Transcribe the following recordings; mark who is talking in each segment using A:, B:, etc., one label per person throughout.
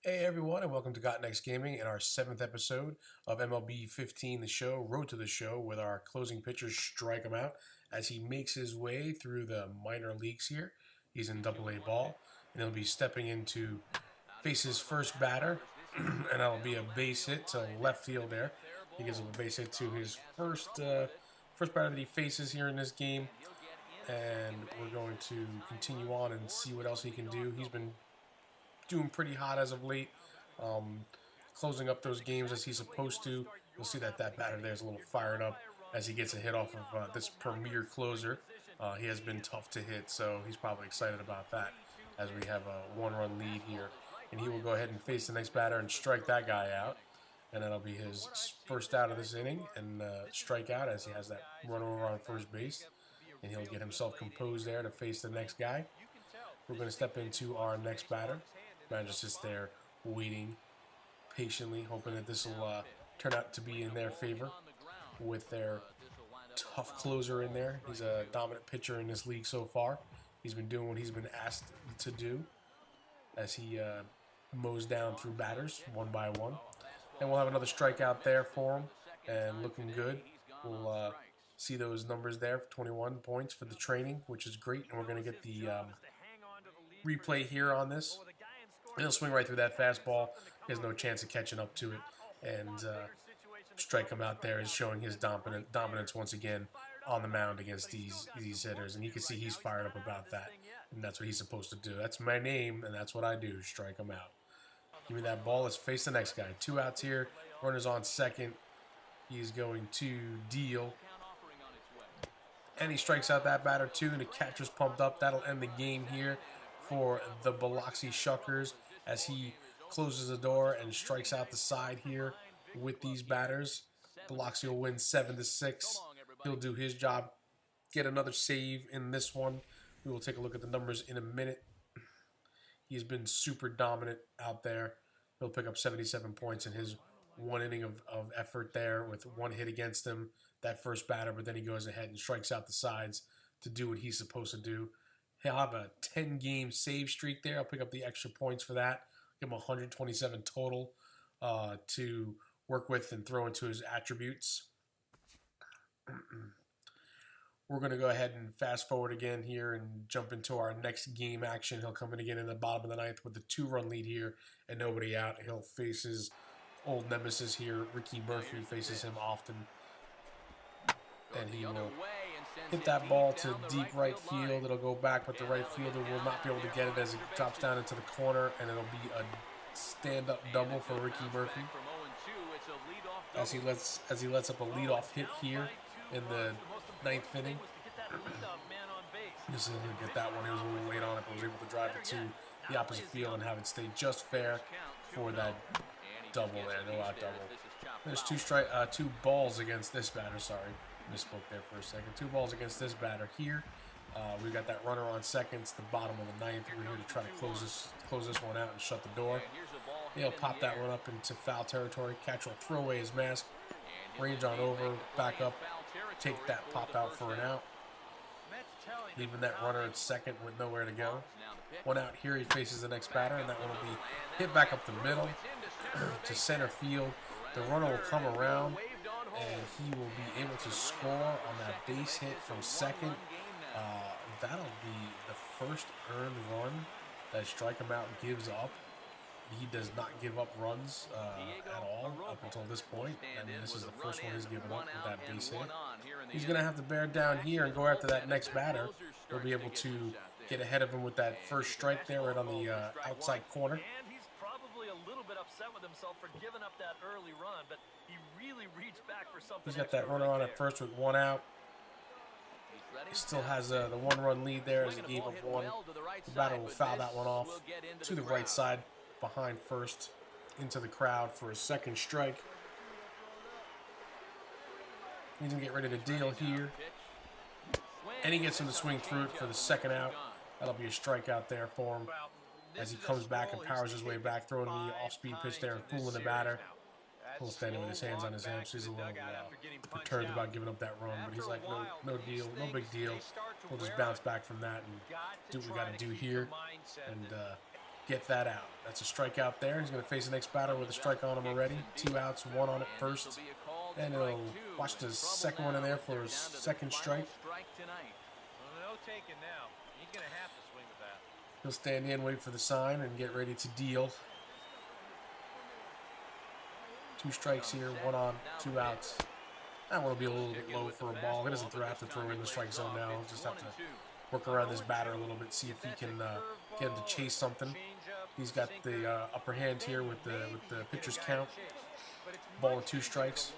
A: Hey everyone, and welcome to Got Next Gaming in our 7th episode of MLB 15 The Show, Road to the Show, with our closing pitcher Strikum Out as he makes his way through the minor leagues here. He's in Double-A ball, and he'll be stepping in to face his first batter, and that'll be a base hit to left field there. He gives him a base hit to his first batter that he faces here in this game, and we're going to continue on and see what else he can do. He's been doing pretty hot as of late, closing up those games as he's supposed to. You'll see that batter there is a little fired up as he gets a hit off of this premier closer. He has been tough to hit, so he's probably excited about that as we have a one-run lead here. And he will go ahead and face the next batter and strike that guy out. And that'll be his first out of this inning and strike out as he has that run over on first base. And he'll get himself composed there to face the next guy. We're going to step into our next batter. Man just sits there waiting patiently, hoping that this will turn out to be in their favor with their tough closer in there. He's a dominant pitcher in this league so far. He's been doing what he's been asked to do as he mows down through batters one by one. And we'll have another strikeout there for him and looking good. We'll see those numbers there, 21 points for the training, which is great. And we're going to get the replay here on this. And he'll swing right through that fastball. He has no chance of catching up to it. And Strikum Out there is showing his dominance once again on the mound against these hitters. And you can see he's fired up about that. And that's what he's supposed to do. That's my name, and that's what I do, Strikum Out. Give me that ball. Let's face the next guy. 2 outs here. Runner's on second. He's going to deal. And he strikes out that batter too, and the catcher's pumped up. That'll end the game here for the Biloxi Shuckers as he closes the door and strikes out the side here with these batters. Biloxi will win 7-6. He'll do his job, get another save in this one. We will take a look at the numbers in a minute. He's been super dominant out there. He'll pick up 77 points in his one inning of effort there with one hit against him, that first batter, but then he goes ahead and strikes out the sides to do what he's supposed to do. He'll have a 10-game save streak there. I'll pick up the extra points for that. Give him 127 total to work with and throw into his attributes. We're going to go ahead and fast forward again here and jump into our next game action. He'll come in again in the bottom of the ninth with the 2-run lead here and nobody out. He'll face his old nemesis here. Ricky Murphy faces him often. And he will hit that ball to deep right field. It'll go back, but the right fielder will not be able to get it as it drops down into the corner, and it'll be a stand-up double for Ricky Murphy as he lets up a leadoff hit here in the ninth inning. This is going to get that one. He was a little late on it, but was able to drive it to the opposite field and have it stay just fair for that double there. No out double. There's two balls against this batter. Sorry, misspoke there for a second. 2 balls against this batter here. We've got that runner on second. It's the bottom of the ninth. We're here to try to close this one out and shut the door. He'll pop that one up into foul territory. Catcher will throw away his mask, range on over, back up, take that pop out for an out. Leaving that runner at second with nowhere to go. 1 out here, he faces the next batter, and that one will be hit back up the middle to center field. The runner will come around, and he will be able to score on that base hit from second. That'll be the first earned run that Strikum Out gives up. He does not give up runs at all up until this point. I mean, this is the first one he's given up with that base hit. He's going to have to bear down here and go after that next batter. He'll be able to get ahead of him with that first strike there right on the outside corner.
B: Probably a little bit upset with himself for giving up that early run, but he really reached back for something.
A: He's got that runner on at first with 1 out. He still has the 1-run lead there as he gave up 1. The batter will foul that one off to the right side behind first into the crowd for a second strike. He's going to get ready to deal here. And he gets him to swing through it for the second out. That'll be a strikeout there for him as he comes back and powers his way back, throwing the off-speed pitch there and fooling the batter. He'll standing with his hands on his hips. He's a little perturbed about giving up that run, but he's like, no deal, no big deal. We'll just bounce back from that and do what we got to do here and get that out. That's a strikeout there. He's going to face the next batter with a strike on him already. 2 outs, 1 on it first. And he'll watch the second one in there for his second strike.
B: No taking now. He's going to have to swing the bat.
A: He'll stand in, wait for the sign, and get ready to deal. 2 strikes here, 1 on, 2 outs. That one will be a little bit low for a ball. He doesn't have to throw in the strike zone now. He'll just have to work around this batter a little bit, see if he can get him to chase something. He's got the upper hand here with the pitcher's count. Ball with 2 strikes.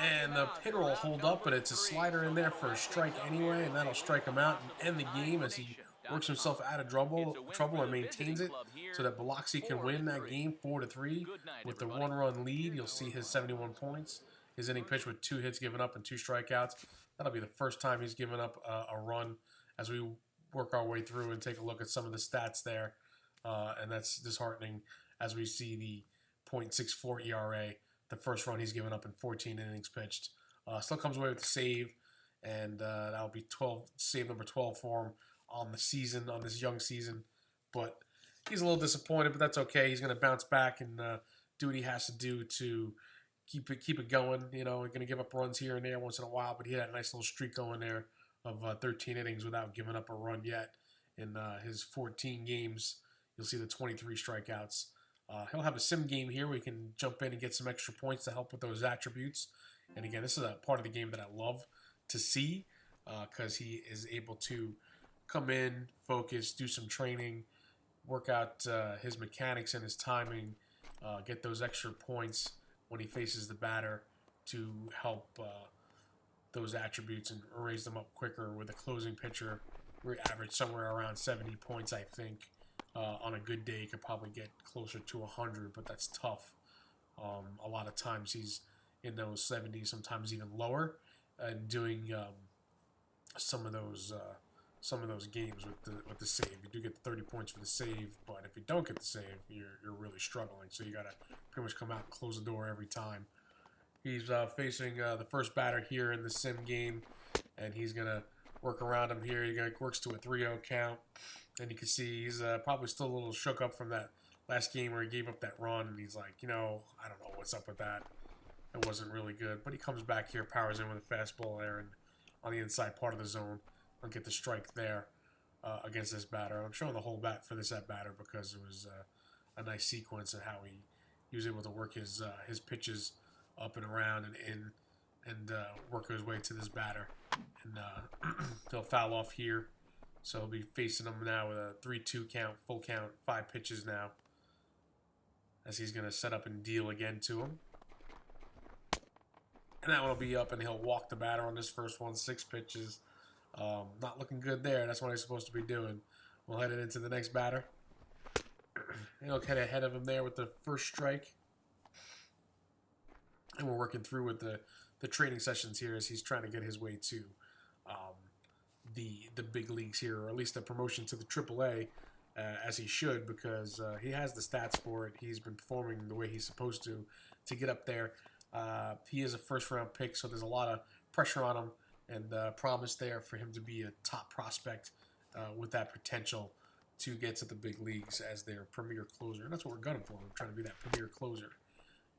A: And the hitter will hold up, but it's a slider in there for a strike anyway, and that'll strike him out and end the game as he works himself out of trouble and maintains it so that Biloxi can win that game 4-3 with the 1-run lead. You'll see his 71 points. His inning pitch with 2 hits given up and 2 strikeouts. That'll be the first time he's given up a run as we work our way through and take a look at some of the stats there. And that's disheartening as we see the .64 ERA. The first run he's given up in 14 innings pitched. Still comes away with the save, and that'll be save number 12 for him on the season, on this young season. But he's a little disappointed, but that's okay. He's going to bounce back and do what he has to do to keep it going. You know, we're going to give up runs here and there once in a while, but he had a nice little streak going there of 13 innings without giving up a run yet. In his 14 games, you'll see the 23 strikeouts. He'll have a sim game here where he can jump in and get some extra points to help with those attributes. And again, this is a part of the game that I love to see because he is able to come in, focus, do some training, work out his mechanics and his timing, get those extra points when he faces the batter to help those attributes and raise them up quicker. With a closing pitcher, we average somewhere around 70 points, I think. On a good day, he could probably get closer to 100, but that's tough. A lot of times he's in those 70s, sometimes even lower, and doing some of those games with the save. You do get the 30 points for the save, but if you don't get the save, you're really struggling. So you got to pretty much come out and close the door every time. He's facing the first batter here in the sim game, and he's gonna work around him here. He works to a 3-0 count. And you can see he's probably still a little shook up from that last game where he gave up that run. And he's like, I don't know what's up with that. It wasn't really good. But he comes back here, powers in with a fastball there and on the inside part of the zone. I'll get the strike there against this batter. I'm showing the whole bat for this at-batter because it was a nice sequence of how he was able to work his pitches up and around and in and work his way to this batter. And he'll foul off here. So he'll be facing him now with a 3-2 count, full count, 5 pitches now. As he's going to set up and deal again to him. And that one will be up, and he'll walk the batter on this first one, 6 pitches. Not looking good there. That's what he's supposed to be doing. We'll head it into the next batter. And he'll get ahead of him there with the first strike. And we're working through with the training sessions here as he's trying to get his way to the big leagues here, or at least a promotion to the AAA, as he should, because he has the stats for it. He's been performing the way he's supposed to get up there. He is a first-round pick, so there's a lot of pressure on him and promise there for him to be a top prospect with that potential to get to the big leagues as their premier closer. And that's what we're gunning for. We're trying to be that premier closer.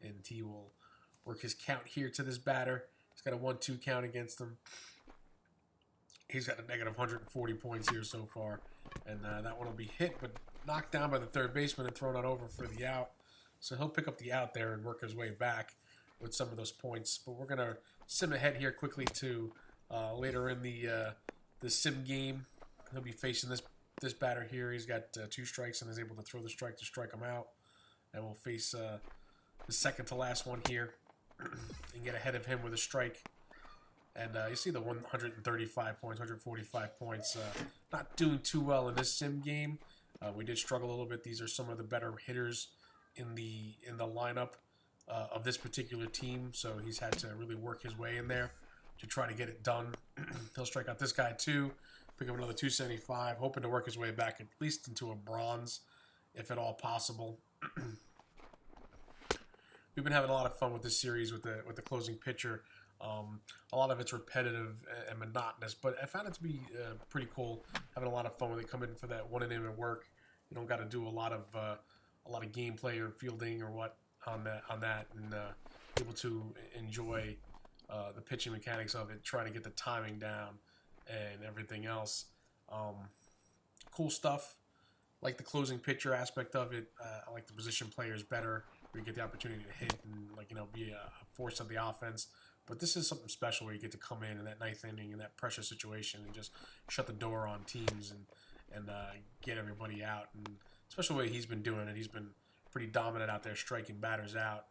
A: And he will work his count here to this batter. He's got a 1-2 count against him. He's got a negative 140 points here so far. And that one will be hit, but knocked down by the third baseman and thrown out over for the out. So he'll pick up the out there and work his way back with some of those points. But we're going to sim ahead here quickly to later in the sim game. He'll be facing this batter here. He's got 2 strikes and is able to throw the strike to strike him out. And we'll face the second to last one here and get ahead of him with a strike. And you see the 135 points, 145 points. Not doing too well in this sim game. We did struggle a little bit. These are some of the better hitters in the lineup of this particular team. So he's had to really work his way in there to try to get it done. He'll strike out this guy too. Pick up another 275. Hoping to work his way back at least into a bronze, if at all possible. We've been having a lot of fun with this series with the closing pitcher. A lot of it's repetitive and monotonous, but I found it to be pretty cool. Having a lot of fun when they come in for that 1 inning of work. You don't got to do a lot of gameplay or fielding or what on that, and able to enjoy the pitching mechanics of it, trying to get the timing down and everything else. Cool stuff. Like the closing pitcher aspect of it. I like the position players better, where you get the opportunity to hit and be a force of the offense. But this is something special where you get to come in that ninth inning in that pressure situation and just shut the door on teams and get everybody out. And especially the way he's been doing it, he's been pretty dominant out there, striking batters out,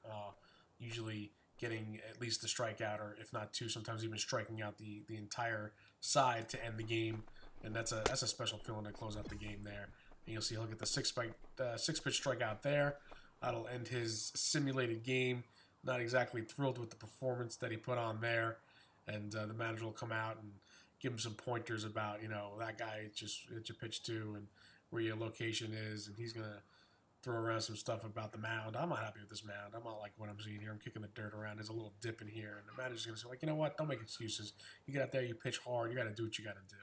A: usually getting at least the strikeout, or if not two, sometimes even striking out the entire side to end the game. And that's a special feeling to close out the game there. And you'll see he'll get the six pitch strikeout there. That'll end his simulated game. Not exactly thrilled with the performance that he put on there, and the manager will come out and give him some pointers about, that guy just hit your pitch to and where your location is, and he's gonna throw around some stuff about the mound. I'm not happy with this mound. I'm not like what I'm seeing here. I'm kicking the dirt around. There's a little dip in here, and the manager's gonna say, like, you know what? Don't make excuses. You get out there, you pitch hard. You got to do what you got to do.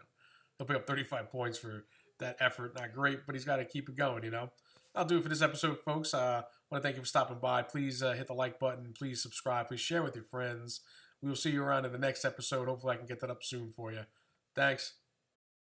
A: He'll pick up 35 points for that effort. Not great, but he's got to keep it going. I'll do it for this episode, folks. I want to thank you for stopping by. Please hit the like button. Please subscribe. Please share with your friends. We will see you around in the next episode. Hopefully I can get that up soon for you. Thanks.